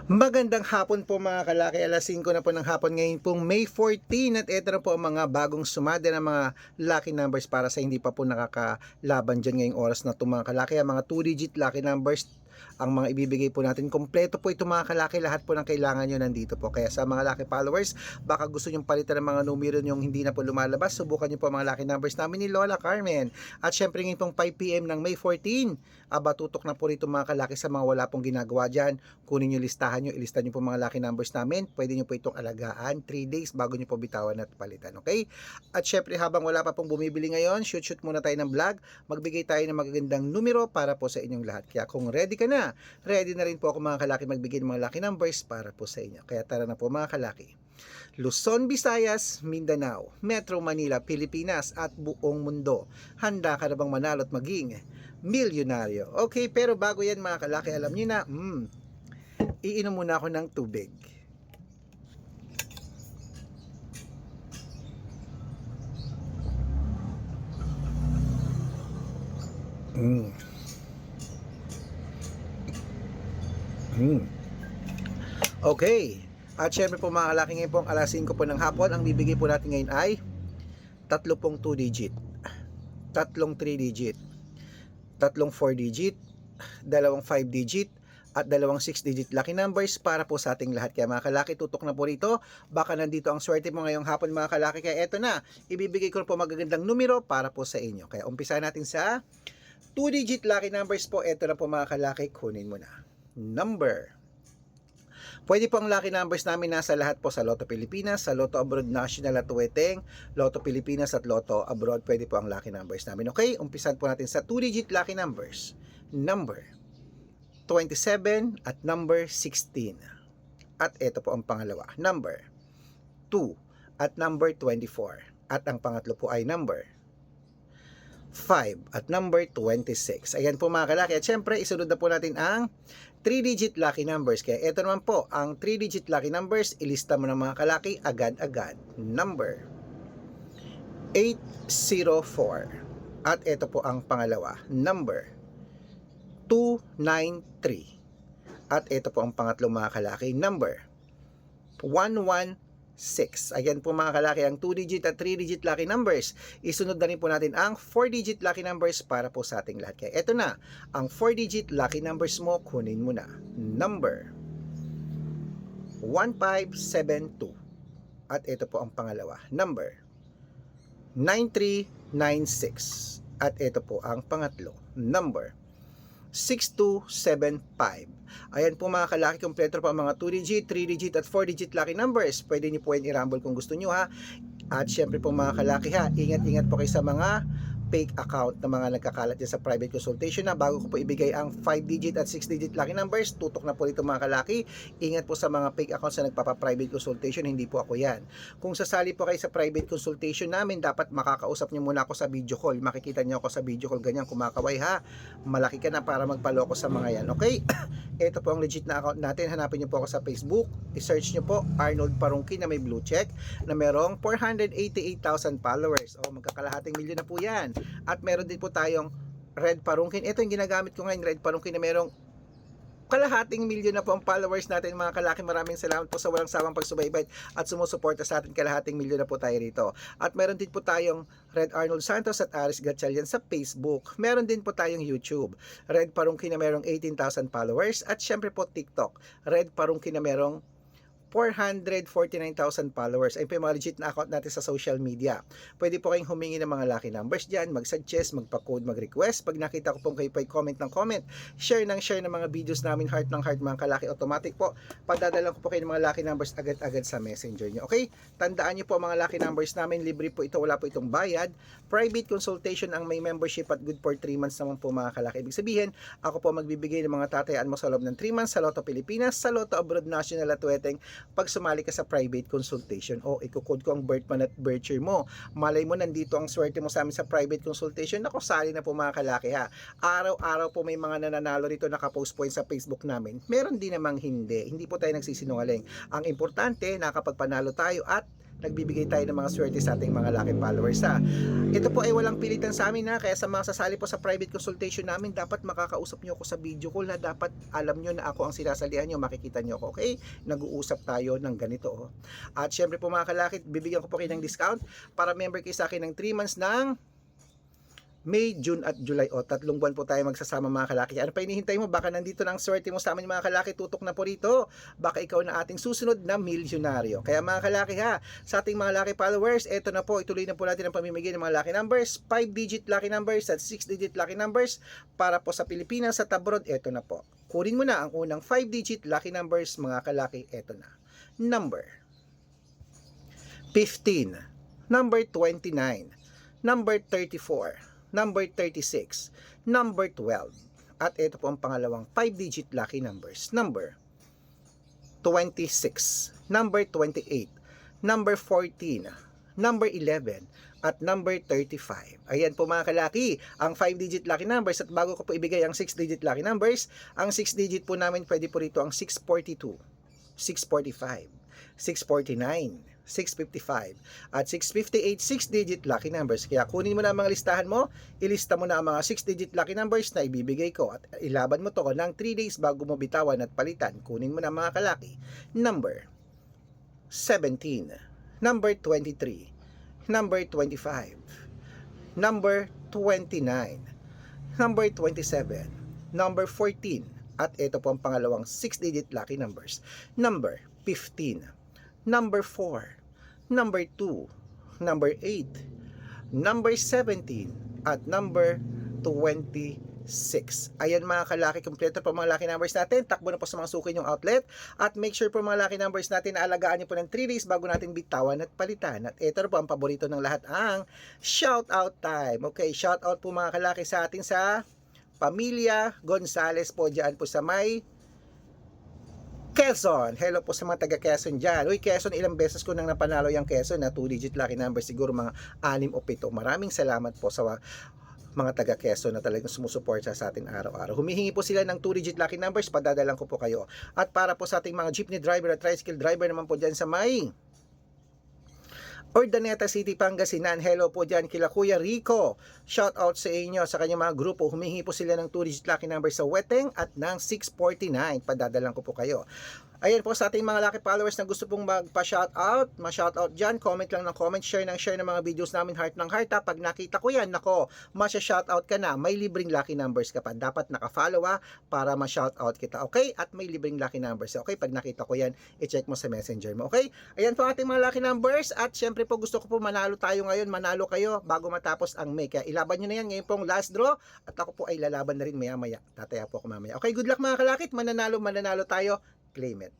Magandang hapon po mga kalaki, alas 5 na po ng hapon ngayon pong May 14 at ito na po ang mga bagong sumada ng mga lucky numbers para sa hindi pa po nakakalaban dyan ngayong oras na ito mga kalaki. Ang mga 2-digit lucky numbers ang mga ibibigay po natin. Kompleto po ito mga kalaki, lahat po ng kailangan nyo nandito po. Kaya sa mga lucky followers, baka gusto nyong palitan ng mga numero yung hindi na po lumalabas, subukan nyo po mga lucky numbers namin ni Lola Carmen. At syempre ngayon pong 5 PM ng May 14, tutok na po rito mga kalaki sa mga wala pong ginagawa dyan. Kunin nyo listahan nyo, ilista nyo po mga lucky numbers namin. Pwede nyo po itong alagaan 3 days bago nyo po bitawan at palitan, okay? At syempre habang wala pa pong bumibili ngayon, shoot muna tayo ng vlog. Magbigay tayo ng magagandang numero para po sa inyong lahat. Kaya kung ready ka na, ready na rin po ako mga kalaki magbigay ng mga lucky numbers para po sa inyo. Kaya tara na po mga kalaki. Luzon, Visayas, Mindanao, Metro Manila, Pilipinas at buong mundo. Handa ka na bang manalo at maging milyonaryo? Okay, pero bago yan mga kalaki, alam niyo na, iinom muna ako ng tubig. Okay. At syempre po mga kalaki, ngayon pong alas 5 po ng hapon, ang bibigay po natin ngayon ay tatlong 2 digit, tatlong 3 digit, tatlong 4 digit, dalawang 5 digit, at dalawang 6 digit lucky numbers para po sa ating lahat. Kaya mga kalaki, tutok na po rito. Baka nandito ang swerte mo ngayong hapon mga kalaki. Kaya eto na, ibibigay ko na po magagandang numero para po sa inyo. Kaya umpisa natin sa 2 digit lucky numbers po. Eto na po mga kalaki, kunin mo na. Number. Pwede po ang lucky numbers namin nasa lahat po sa Lotto Pilipinas, sa Lotto Abroad National at Tuweteng, Lotto Pilipinas at Lotto Abroad. Pwede po ang lucky numbers namin. Okay, umpisan po natin sa 2-digit lucky numbers. Number 27 at number 16. At ito po ang pangalawa. Number 2 at number 24. At ang pangatlo po ay number 5 at number 26. Ayan po mga kalaki. At syempre, isunod na po natin ang 3-digit lucky numbers. Kaya ito naman po, ang 3-digit lucky numbers, ilista mo ng mga kalaki agad-agad. Number 804. At ito po ang pangalawa. Number 293. At ito po ang pangatlo mga kalaki. Number 116. Ayan po mga kalaki, ang 2-digit at 3-digit lucky numbers. Isunod na rin po natin ang 4-digit lucky numbers para po sa ating lahat. Kaya eto na, ang 4-digit lucky numbers mo, kunin mo na. Number 1572. At ito po ang pangalawa. Number 9396. At ito po ang pangatlo. Number 6275. Ayan po mga kalaki, kompleto po ang mga 2-digit, 3-digit at 4-digit lucky numbers. Pwede niyo po yan i-rumble kung gusto niyo ha. At syempre po mga kalaki ha, ingat-ingat po kayo sa mga fake account na mga nagkakalat dyan sa private consultation na bago ko po ibigay ang 5-digit at 6-digit lucky numbers, tutok na po dito mga kalaki. Ingat po sa mga fake accounts na nagpapa-private consultation, hindi po ako yan. Kung sasali po kayo sa private consultation namin, dapat makakausap nyo muna ako sa video call. Makikita nyo ako sa video call, ganyan kumakaway ha. Malaki ka na para magpaloko sa mga yan, okay? Ito po ang legit na account natin. Hanapin nyo po ako sa Facebook, i-search nyo po Arnold Parungki na may blue check na merong 488,000 followers. O magkakalahating milyon na po yan. At meron din po tayong Red Parungkin. Ito yung ginagamit ko ngayon, Red Parungkin na merong kalahating milyon na po ang followers natin mga kalaki. Maraming salamat po sa walang sawang pagsubaybay at sumusuporta sa atin. Kalahating milyon na po tayo rito. At meron din po tayong Red Arnold Santos at Aris Gatchalian sa Facebook. Meron din po tayong YouTube, Red Parungkin na merong 18,000 followers. At syempre po TikTok, Red Parungkin na merong 449,000 followers. Ayun po yung mga legit na account natin sa social media. Pwede po kayong humingi ng mga lucky numbers dyan, mag-suggest, magpa-code, mag-request. Pag nakita ko po kayo po comment ng comment, share ng mga videos namin, heart ng heart mga kalaki, automatic po. Padadala ko po kayo ng mga lucky numbers agad-agad sa messenger nyo. Okay? Tandaan nyo po mga lucky numbers namin, libre po ito, wala po itong bayad. Private consultation ang may membership at good for 3 months naman po mga kalaki. Ibig sabihin, ako po magbibigay ng mga tatayaan mo sa loob ng 3 months sa Lotto Pilipinas, sa Lotto Abroad National at Tuweteng pag sumali ka sa private consultation. O ikukode ko ang birth month at birth year mo. Malay mo nandito ang swerte mo sa amin sa private consultation. Ako, sali na po mga kalaki ha. Araw-araw po may mga nananalo rito, nakapost po yun sa Facebook namin. Meron din namang hindi. Hindi po tayo nagsisinungaling. Ang importante, nakapagpanalo tayo at nagbibigay tayo ng mga swerte sa ating mga lucky followers ha. Ito po ay walang pilitan sa amin ha, kaya sa mga sasali po sa private consultation namin, dapat makakausap nyo ako sa video call na dapat alam nyo na ako ang sinasalihan nyo, makikita nyo ako, okay? Nag-uusap tayo ng ganito oh. At syempre po mga kalaki, bibigyan ko po kayo ng discount para member kayo sa akin ng 3 months ng May, June at July. O, 3 buwan po tayo magsasama mga kalaki. Ano pa hinihintay mo? Baka nandito na ang swerte mo sa amin mga kalaki. Tutok na po rito. Baka ikaw na ating susunod na milyonaryo. Kaya mga kalaki ha, sa ating mga lucky followers, eto na po, ituloy na po natin ang pamimigay ng mga lucky numbers. 5-digit lucky numbers at 6-digit lucky numbers para po sa Pilipinas at abroad. Eto na po. Kunin mo na ang unang 5-digit lucky numbers mga kalaki. Eto na. Number 15, number 29, number 34, number 36, number 12. At ito po ang pangalawang 5-digit lucky numbers. Number 26, number 28, number 14, number 11, at number 35. Ayan po mga kalaki, ang 5-digit lucky numbers. At bago ko po ibigay ang 6-digit lucky numbers, ang 6-digit po namin pwede po rito ang 642, 645, 649, 655 at 658 6-digit lucky numbers. Kaya kunin mo na ang mga listahan mo, ilista mo na ang mga 6-digit lucky numbers na ibibigay ko at ilaban mo to ng 3 days bago mo bitawan at palitan. Kunin mo na mga kalaki. Number 17, number 23, number 25, number 29, number 27, number 14, at ito po ang pangalawang 6-digit lucky numbers. Number 15, number 4, number 2, number 8, number 17, at number 26. Ayan mga kalaki, kompleto po mga lucky numbers natin. Takbo na po sa mga suki yung outlet. At make sure po mga lucky numbers natin na alagaan nyo po ng 3 days bago natin bitawan at palitan. At ito po ang paborito ng lahat, ang shout out time. Okay, shout out po mga kalaki sa atin sa Pamilya Gonzales po dyan po sa may Quezon. Hello po sa mga taga Quezon dyan. Uy, Quezon, ilang beses ko nang napanalo yung Quezon na 2-digit lucky number, siguro mga 6 o 7. Maraming salamat po sa mga taga Quezon na talagang sumusuporta sa atin araw-araw. Humihingi po sila ng 2-digit lucky numbers, padadalang ko po kayo. At para po sa ating mga jeepney driver at tricycle driver naman po dyan sa may Urdaneta City, Pangasinan. Hello po dyan kila Kuya Rico. Shout out sa inyo sa kanyang mga grupo. Humihingi po sila ng 2-digit lucky number sa Weteng at ng 649. Padadalang ko po kayo. Ayan po sa ating mga lucky followers na gusto pong magpa-shoutout, ma-shoutout dyan, comment lang ng comment, share ng mga videos namin, heart ng heart ha. Pag nakita ko yan, nako, masya-shoutout ka na, may libreng lucky numbers ka pa. Dapat naka-follow ha, para ma-shoutout kita, okay? At may libreng lucky numbers, okay? Pag nakita ko yan, i-check mo sa messenger mo, okay? Ayan po ating mga lucky numbers at syempre po gusto ko po manalo tayo ngayon, manalo kayo bago matapos ang May. Kaya ilaban nyo na yan, ngayon pong last draw at ako po ay lalaban na rin maya-maya. Tataya po ako mamaya. Okay, good luck mga kalakit, mananalo tayo. Claim it.